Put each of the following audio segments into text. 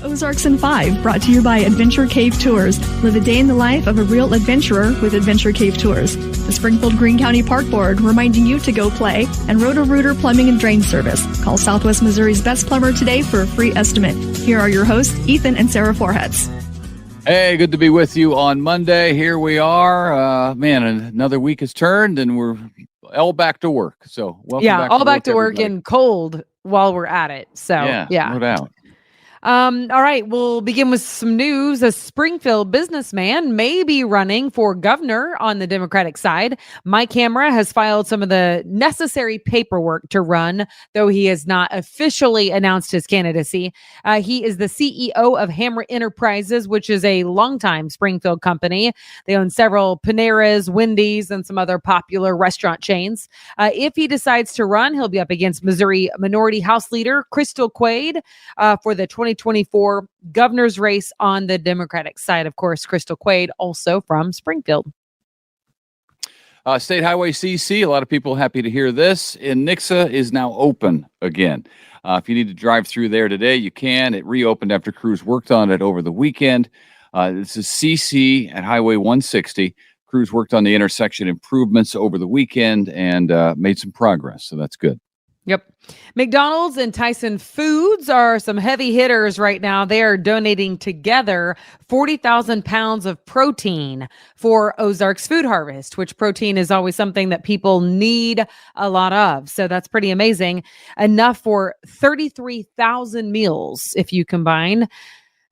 the Ozarks in 5, brought to you by Adventure Cave Tours. Live a day in the life of a real adventurer with Adventure Cave Tours. The Springfield Greene County Park Board reminding you to go play, and Roto-Rooter Plumbing and Drain Service. Call Southwest Missouri's best plumber today for a free estimate. Here are your hosts, Ethan and Sarah Foreheads. Hey, good to be with you on Monday. Here we are. Another week has turned, and we're all back to work. So welcome back to work, and cold while we're at it. So yeah. No doubt. All right, we'll begin with some news. A Springfield businessman may be running for governor on the Democratic side. Mike Hamra has filed some of the necessary paperwork to run, though he has not officially announced his candidacy. He is the CEO of Hamra Enterprises, which is a longtime Springfield company. They own several Paneras, Wendy's, and some other popular restaurant chains. If he decides to run, he'll be up against Missouri Minority House Leader Crystal Quaid for the 2024 governor's race on the Democratic side. Of course, Crystal Quaid, also from Springfield. State Highway CC, a lot of people happy to hear this. In Nixa is now open again. If you need to drive through there today, you can. It reopened after crews worked on it over the weekend. This is CC at Highway 160. Crews worked on the intersection improvements over the weekend and made some progress, so that's good. Yep. McDonald's and Tyson Foods are some heavy hitters right now. They are donating together 40,000 pounds of protein for Ozarks Food Harvest, which protein is always something that people need a lot of. So that's pretty amazing. Enough for 33,000 meals if you combine.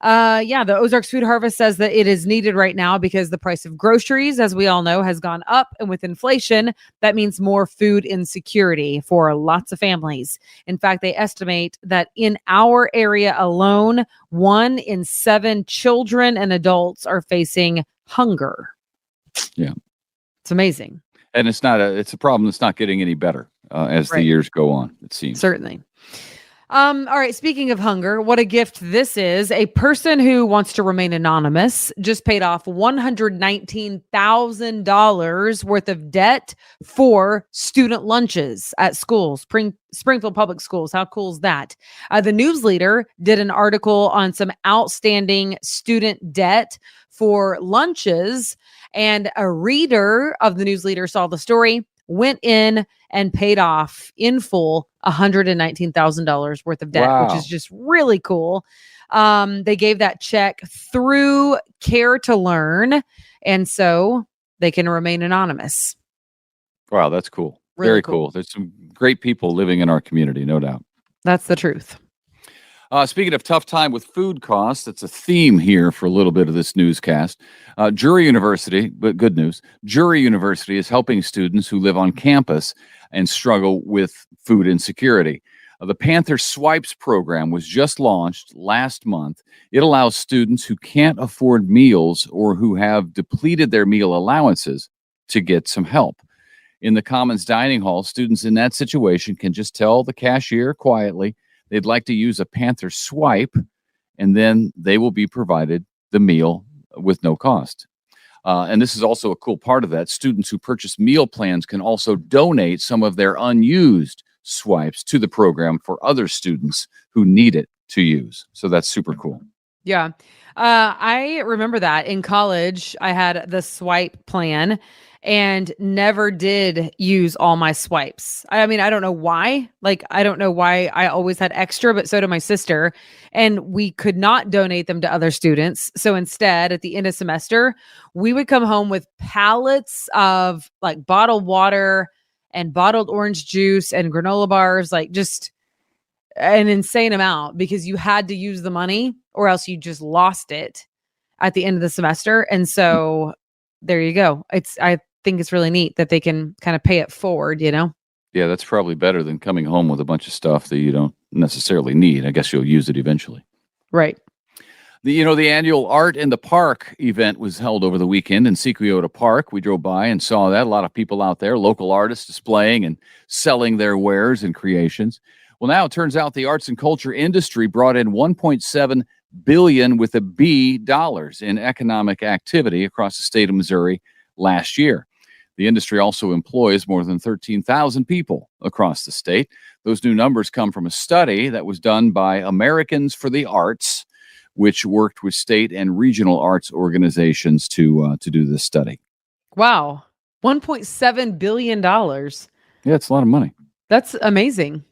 The Ozarks Food Harvest says that it is needed right now because the price of groceries, as we all know, has gone up. And with inflation, that means more food insecurity for lots of families. In fact, they estimate that in our area alone, 1 in 7 children and adults are facing hunger. Yeah. It's amazing. And it's a problem that's not getting any better as the years go on, it seems. Certainly. All right. Speaking of hunger, what a gift this is. A person who wants to remain anonymous just paid off $119,000 worth of debt for student lunches at schools, Springfield Public Schools. How cool is that? The news leader did an article on some outstanding student debt for lunches, and a reader of the news leader saw the story, went in and paid off in full $119,000 worth of debt, which is just really cool. They gave that check through Care to Learn, and so they can remain anonymous. Wow, that's cool. Really Very cool. There's some great people living in our community, no doubt. That's the truth. Speaking of tough time with food costs, it's a theme here for a little bit of this newscast. Drury University, but good news, Drury University is helping students who live on campus and struggle with food insecurity. The Panther Swipes program was just launched last month. It allows students who can't afford meals or who have depleted their meal allowances to get some help. In the Commons Dining Hall, students in that situation can just tell the cashier quietly they'd like to use a Panther Swipe, and then they will be provided the meal with no cost. And this is also a cool part of that. Students who purchase meal plans can also donate some of their unused swipes to the program for other students who need it to use. So that's super cool. Yeah. I remember that in college, I had the swipe plan and never did use all my swipes. I mean, I don't know why. I don't know why I always had extra, but so did my sister. And we could not donate them to other students. So instead, at the end of semester, we would come home with pallets of bottled water and bottled orange juice and granola bars, just an insane amount, because you had to use the money or else you just lost it at the end of the semester. And so there you go. I think it's really neat that they can kind of pay it forward, Yeah, that's probably better than coming home with a bunch of stuff that you don't necessarily need. I guess you'll use it eventually. Right. The annual Art in the Park event was held over the weekend in Sequiota Park. We drove by and saw that. A lot of people out there, local artists displaying and selling their wares and creations. Well, now it turns out the arts and culture industry brought in $1.7 billion with a B dollars in economic activity across the state of Missouri last year. The industry also employs more than 13,000 people across the state. Those new numbers come from a study that was done by Americans for the Arts, which worked with state and regional arts organizations to do this study. Wow. $1.7 billion. Yeah, it's a lot of money. That's amazing.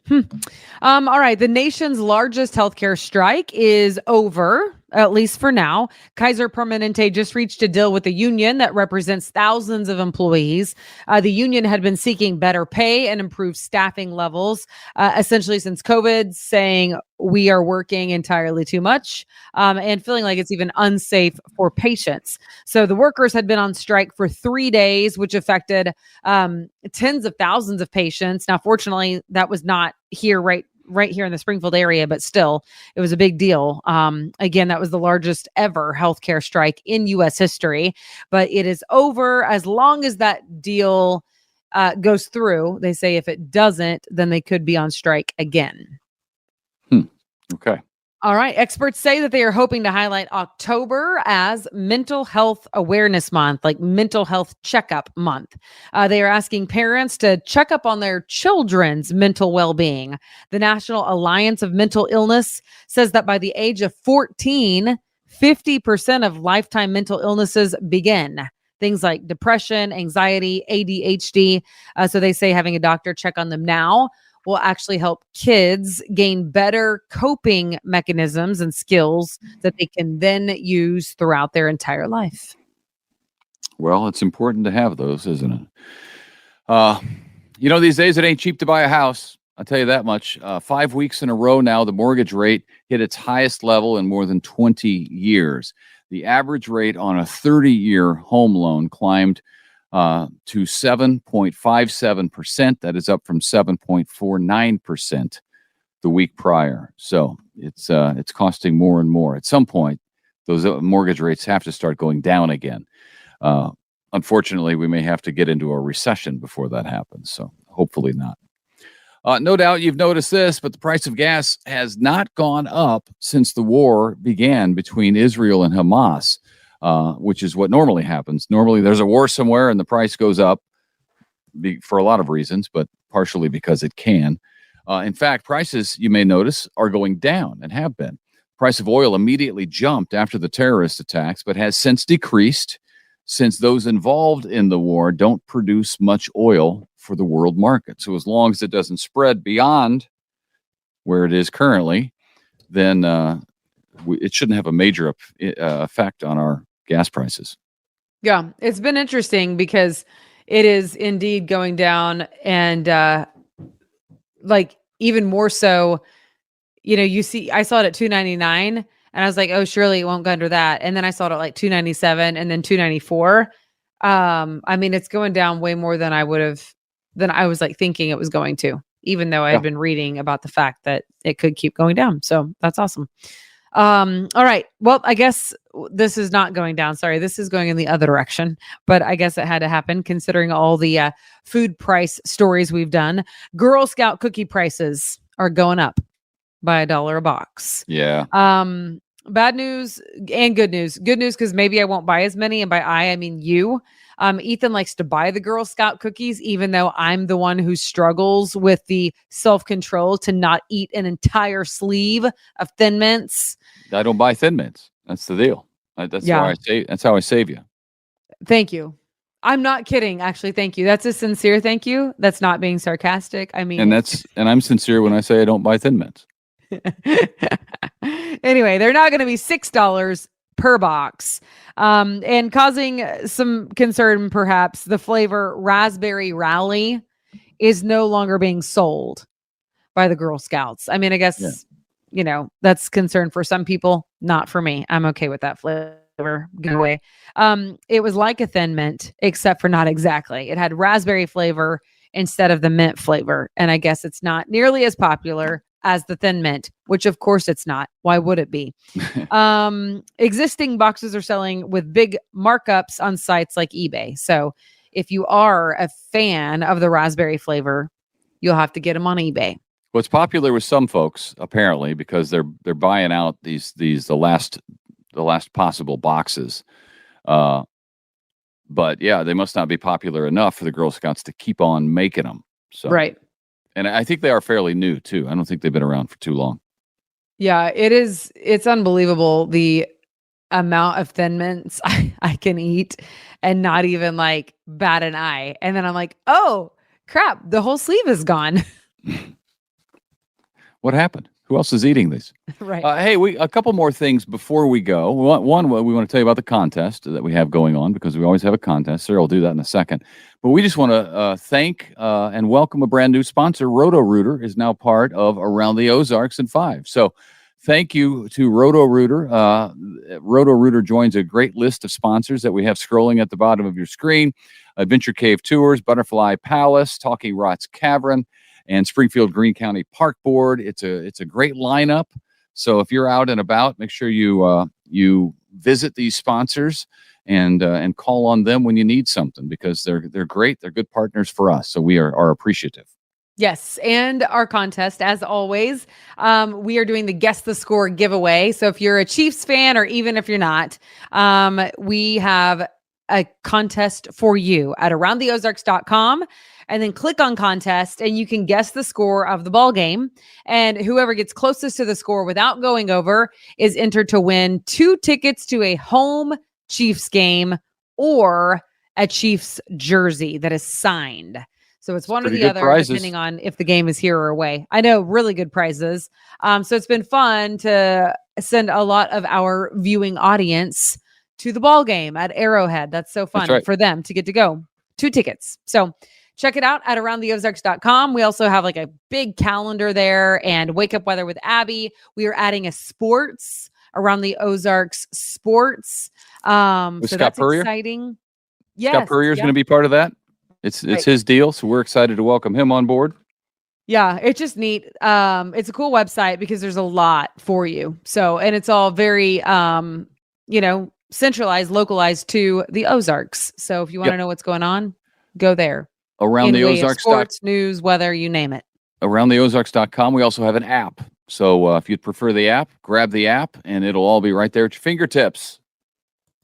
All right. The nation's largest healthcare strike is over, at least for now. Kaiser Permanente just reached a deal with the union that represents thousands of employees. The union had been seeking better pay and improved staffing levels, essentially since COVID, saying we are working entirely too much and feeling like it's even unsafe for patients. So the workers had been on strike for 3 days, which affected tens of thousands of patients. Now, fortunately, that was not here right here in the Springfield area, but still, it was a big deal. Again, that was the largest ever healthcare strike in U.S. history, but it is over as long as that deal goes through. They say if it doesn't, then they could be on strike again. Okay. All right. Experts say that they are hoping to highlight October as Mental Health Awareness Month, like Mental Health Checkup Month. They are asking parents to check up on their children's mental well-being. The National Alliance of Mental Illness says that by the age of 14, 50% of lifetime mental illnesses begin. Things like depression, anxiety, ADHD. So they say having a doctor check on them now will actually help kids gain better coping mechanisms and skills that they can then use throughout their entire life. Well, it's important to have those, isn't it? These days it ain't cheap to buy a house. I'll tell you that much. 5 weeks in a row now, the mortgage rate hit its highest level in more than 20 years. The average rate on a 30-year home loan climbed to 7.57%. That is up from 7.49% the week prior. So it's costing more and more. At some point, those mortgage rates have to start going down again. Unfortunately, we may have to get into a recession before that happens. So hopefully not. No doubt you've noticed this, but the price of gas has not gone up since the war began between Israel and Hamas. Which is what normally happens. Normally, there's a war somewhere and the price goes up for a lot of reasons, but partially because it can. In fact, prices, you may notice, are going down and have been. Price of oil immediately jumped after the terrorist attacks, but has since decreased since those involved in the war don't produce much oil for the world market. So as long as it doesn't spread beyond where it is currently, then it shouldn't have a major effect on our gas prices. Yeah, it's been interesting because it is indeed going down, and like even more so, you see, I saw it at $2.99 and I was like, oh, surely it won't go under that. And then I saw it at like $2.97 and then $2.94. I mean, it's going down way more than I was like thinking it was going to, even though I had been reading about the fact that it could keep going down. So that's awesome. All right. Well, I guess this is not going down. Sorry. This is going in the other direction, but I guess it had to happen considering all the food price stories we've done. Girl Scout cookie prices are going up by $1 a box. Yeah. Bad news and good news. Good news because maybe I won't buy as many, and by I mean you. Ethan likes to buy the Girl Scout cookies, even though I'm the one who struggles with the self-control to not eat an entire sleeve of Thin Mints. I don't buy Thin Mints. That's the deal. That's why that's how I save you. Thank you. I'm not kidding. Actually, thank you. That's a sincere thank you. That's not being sarcastic. I mean, and I'm sincere when I say I don't buy Thin Mints. Anyway, they're not going to be $6 per box. And causing some concern, perhaps, the flavor Raspberry Rally is no longer being sold by the Girl Scouts. I mean, I guess, that's concern for some people, not for me. I'm okay with that flavor. Go away. It was like a Thin Mint, except for not exactly. It had raspberry flavor instead of the mint flavor. And I guess it's not nearly as popular as the Thin Mint, which of course it's not. Why would it be? Existing boxes are selling with big markups on sites like eBay. So if you are a fan of the raspberry flavor, you'll have to get them on eBay. Well, it's popular with some folks apparently because they're buying out the last possible boxes. But yeah, they must not be popular enough for the Girl Scouts to keep on making them. So right. And I think they are fairly new too. I don't think they've been around for too long. Yeah, it is. It's unbelievable the amount of Thin Mints I can eat and not even like bat an eye. And then I'm like, oh crap, the whole sleeve is gone. What happened? Who else is eating these? Right. Hey, a couple more things before we go. One, we want to tell you about the contest that we have going on because we always have a contest. Sarah will do that in a second. But we just want to thank and welcome a brand new sponsor. Roto-Rooter is now part of Around the Ozarks in 5. So thank you to Roto-Rooter. Roto-Rooter joins a great list of sponsors that we have scrolling at the bottom of your screen. Adventure Cave Tours, Butterfly Palace, Talking Rocks Cavern, and Springfield Green County Park Board. It's a great lineup. So if you're out and about, make sure you visit these sponsors and call on them when you need something because they're great. They're good partners for us. So we are appreciative. Yes. And our contest, as always, we are doing the Guess the Score giveaway. So if you're a Chiefs fan or even if you're not, we have a contest for you at aroundtheozarks.com. And then click on contest and you can guess the score of the ball game. And whoever gets closest to the score without going over is entered to win 2 tickets to a home Chiefs game or a Chiefs jersey that is signed. So it's one or the other, prizes, depending on if the game is here or away. I know, really good prizes. So it's been fun to send a lot of our viewing audience to the ball game at Arrowhead. That's so fun for them to get to go. 2 tickets. So check it out at aroundtheozarks.com. We also have like a big calendar there and Wake Up Weather with Abby. We are adding a sports Around the Ozarks sports. So that's Purrier? Exciting. Yes. Scott Purrier is going to be part of that. It's his deal. So we're excited to welcome him on board. Yeah, it's just neat. It's a cool website because there's a lot for you. So, and it's all very, centralized, localized to the Ozarks. So if you want to know what's going on, go there. Around the Ozarks. Sports, news, weather, you name it. Aroundtheozarks.com. We also have an app. So if you'd prefer the app, grab the app and it'll all be right there at your fingertips.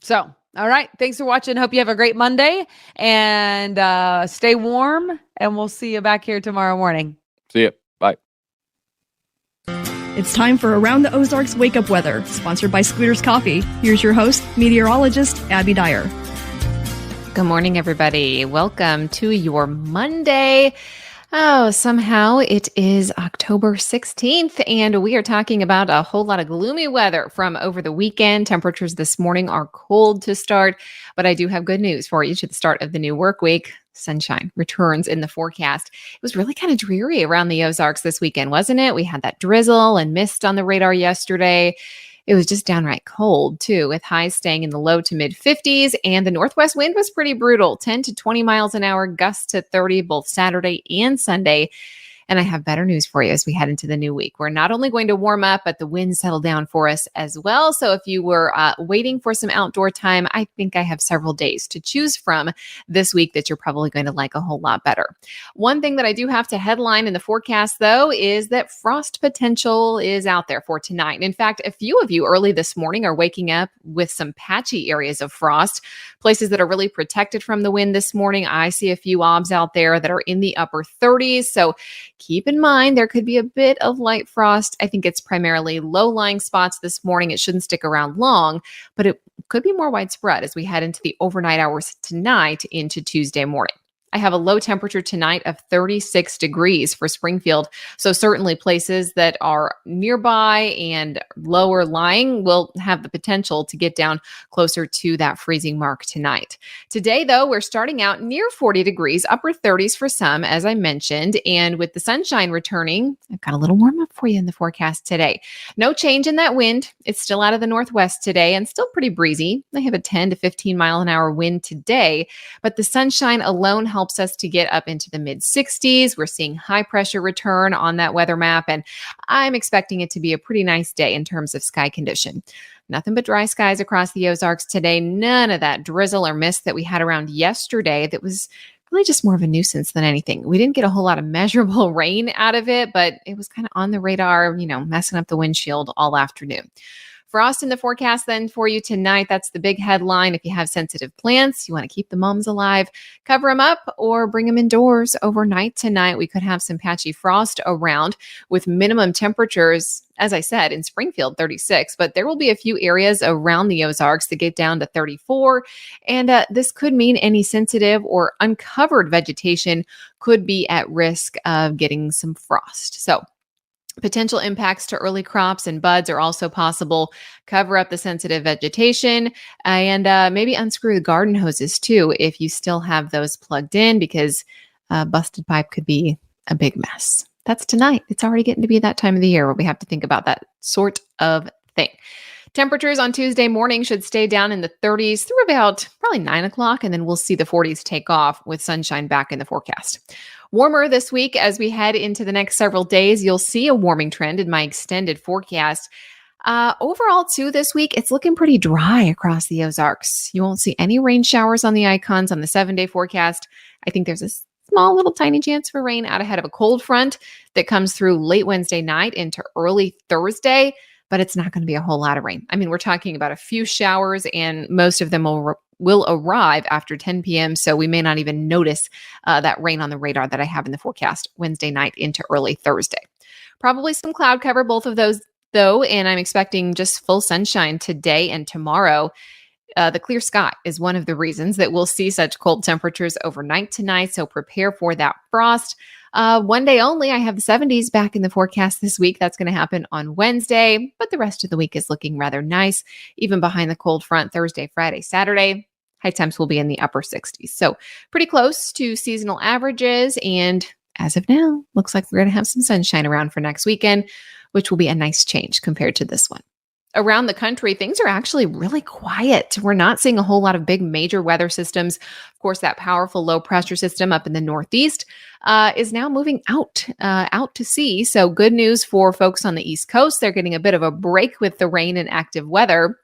So, all right. Thanks for watching. Hope you have a great Monday and stay warm. And we'll see you back here tomorrow morning. See you. Bye. It's time for Around the Ozarks Wake Up Weather, sponsored by Scooters Coffee. Here's your host, meteorologist Abby Dyer. Good morning, everybody. Welcome to your Monday. Oh, somehow it is October 16th, and we are talking about a whole lot of gloomy weather from over the weekend. Temperatures this morning are cold to start, but I do have good news for you to the start of the new work week. Sunshine returns in the forecast. It was really kind of dreary around the Ozarks this weekend, wasn't it? We had that drizzle and mist on the radar yesterday. It was just downright cold, too, with highs staying in the low to mid 50s. And the northwest wind was pretty brutal, 10 to 20 miles an hour, gusts to 30 both Saturday and Sunday. And I have better news for you as we head into the new week. We're not only going to warm up, but the winds settle down for us as well. So if you were waiting for some outdoor time, I think I have several days to choose from this week that you're probably going to like a whole lot better. One thing that I do have to headline in the forecast, though, is that frost potential is out there for tonight. In fact, a few of you early this morning are waking up with some patchy areas of frost, places that are really protected from the wind this morning. I see a few obs out there that are in the upper 30s. So keep in mind, there could be a bit of light frost. I think it's primarily low-lying spots this morning. It shouldn't stick around long, but it could be more widespread as we head into the overnight hours tonight into Tuesday morning. I have a low temperature tonight of 36 degrees for Springfield. So certainly places that are nearby and lower lying will have the potential to get down closer to that freezing mark tonight. Today, though, we're starting out near 40 degrees, upper 30s for some, as I mentioned. And with the sunshine returning, I've got a little warm up for you in the forecast today. No change in that wind. It's still out of the northwest today and still pretty breezy. I have a 10 to 15 mile an hour wind today, but the sunshine alone helps us to get up into the mid 60s. We're seeing high pressure return on that weather map, and I'm expecting it to be a pretty nice day in terms of sky condition. Nothing but dry skies across the Ozarks today. None of that drizzle or mist that we had around yesterday that was really just more of a nuisance than anything. We didn't get a whole lot of measurable rain out of it, but it was kind of on the radar, messing up the windshield all afternoon. Frost in the forecast then for you tonight. That's the big headline. If you have sensitive plants, you want to keep the mums alive, cover them up or bring them indoors overnight tonight. We could have some patchy frost around with minimum temperatures, as I said, in Springfield, 36, but there will be a few areas around the Ozarks that get down to 34. And this could mean any sensitive or uncovered vegetation could be at risk of getting some frost. So potential impacts to early crops and buds are also possible. Cover up the sensitive vegetation and maybe unscrew the garden hoses too if you still have those plugged in, because busted pipe could be a big mess. That's tonight. It's already getting to be that time of the year where we have to think about that sort of thing. Temperatures on Tuesday morning should stay down in the 30s through about probably 9 o'clock, and then we'll see the 40s take off with sunshine back in the forecast. Warmer this week as we head into the next several days. You'll see a warming trend in my extended forecast. Overall, too, this week, it's looking pretty dry across the Ozarks. You won't see any rain showers on the icons on the 7-day forecast. I think there's a small little tiny chance for rain out ahead of a cold front that comes through late Wednesday night into early Thursday. But it's not going to be a whole lot of rain. I mean, we're talking about a few showers, and most of them will arrive after 10 p.m. So we may not even notice that rain on the radar that I have in the forecast Wednesday night into early Thursday. Probably some cloud cover, both of those though, and I'm expecting just full sunshine today and tomorrow. The clear sky is one of the reasons that we'll see such cold temperatures overnight tonight. So prepare for that frost. One day only, I have the 70s back in the forecast this week. That's going to happen on Wednesday, but the rest of the week is looking rather nice, even behind the cold front Thursday, Friday, Saturday. High temps will be in the upper 60s. So pretty close to seasonal averages. And as of now, looks like we're going to have some sunshine around for next weekend, which will be a nice change compared to this one. Around the country, things are actually really quiet. We're not seeing a whole lot of big major weather systems. Of course, that powerful low pressure system up in the Northeast is now moving out to sea. So good news for folks on the East Coast. They're getting a bit of a break with the rain and active weather.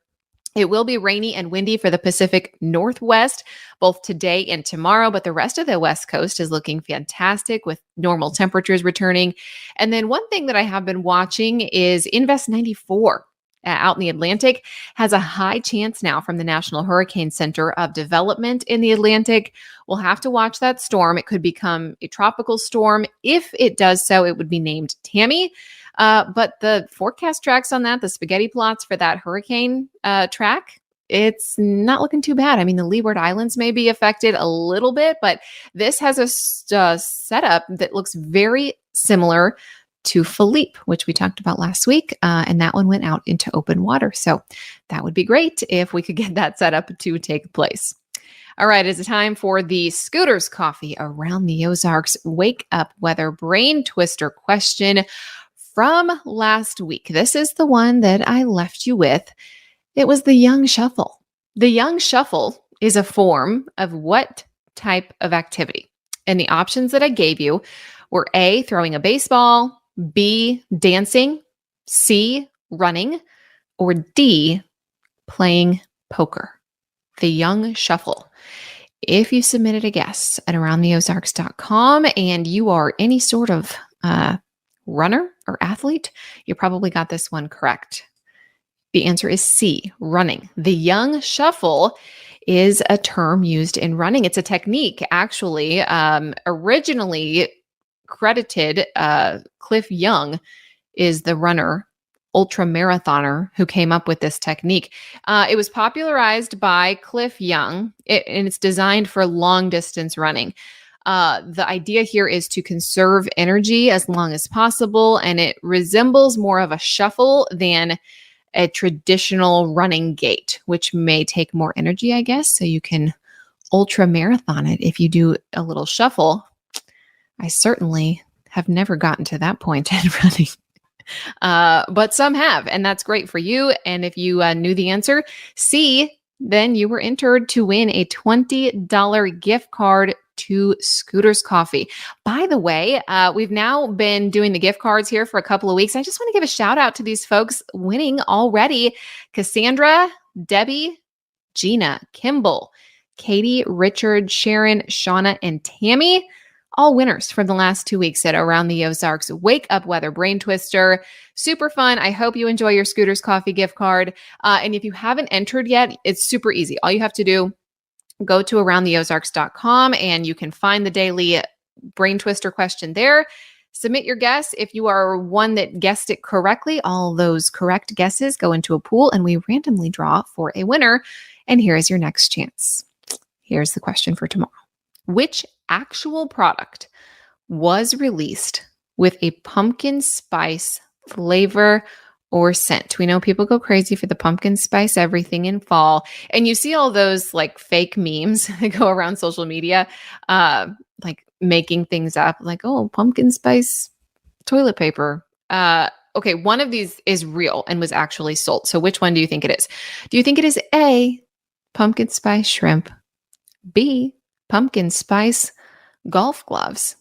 It will be rainy and windy for the Pacific Northwest, both today and tomorrow, but the rest of the West Coast is looking fantastic with normal temperatures returning. And then one thing that I have been watching is Invest 94. Out in the Atlantic has a high chance now from the National Hurricane Center of development in the Atlantic. We'll have to watch that storm. It could become a tropical storm. If it does so, it would be named Tammy. But the forecast tracks on that, the spaghetti plots for that hurricane track, it's not looking too bad. I mean, the Leeward Islands may be affected a little bit, but this has a setup that looks very similar to Philippe, which we talked about last week, and that one went out into open water. So that would be great if we could get that set up to take place. All right, it's time for the Scooters Coffee Around the Ozarks Wake Up Weather Brain Twister question from last week. This is the one that I left you with. It was the Young Shuffle. The Young Shuffle is a form of what type of activity? And the options that I gave you were A, throwing a baseball, B, dancing, C, running, or D, playing poker. The Young Shuffle. If you submitted a guess at aroundtheozarks.com and you are any sort of runner or athlete, you probably got this one correct. The answer is C, running. The Young Shuffle is a term used in running. It's a technique, actually, originally credited. Cliff Young is the runner, ultra marathoner who came up with this technique. It was popularized by Cliff Young, and it's designed for long distance running. The idea here is to conserve energy as long as possible, and it resembles more of a shuffle than a traditional running gait, which may take more energy, I guess. So you can ultra marathon it if you do a little shuffle. I certainly have never gotten to that point in running, but some have, and that's great for you. And if you knew the answer, C, then you were entered to win a $20 gift card to Scooters Coffee. By the way, we've now been doing the gift cards here for a couple of weeks. I just want to give a shout out to these folks winning already. Cassandra, Debbie, Gina, Kimball, Katie, Richard, Sharon, Shauna, and Tammy. all winners from the last 2 weeks at Around the Ozarks Wake Up Weather Brain Twister. Super fun. I hope you enjoy your Scooters Coffee gift card. And if you haven't entered yet, it's super easy. All you have to do, go to aroundtheozarks.com and you can find the daily brain twister question there. Submit your guess. If you are one that guessed it correctly, all those correct guesses go into a pool and we randomly draw for a winner. And here is your next chance. Here's the question for tomorrow. Which actual product was released with a pumpkin spice flavor or scent? We know people go crazy for the pumpkin spice everything in fall. And you see all those like fake memes that go around social media, like making things up like, oh, pumpkin spice toilet paper. Okay, one of these is real and was actually sold. So which one do you think it is? Do you think it is A, pumpkin spice shrimp, B, pumpkin spice golf gloves,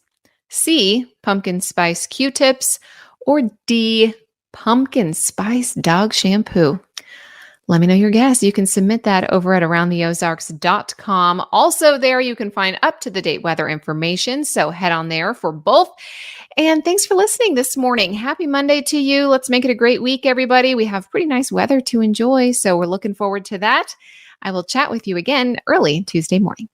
C, pumpkin spice Q-tips, or D, pumpkin spice dog shampoo? Let me know your guess. You can submit that over at aroundtheozarks.com. Also there, you can find up-to-the-date weather information, so head on there for both. And thanks for listening this morning. Happy Monday to you. Let's make it a great week, everybody. We have pretty nice weather to enjoy, so we're looking forward to that. I will chat with you again early Tuesday morning.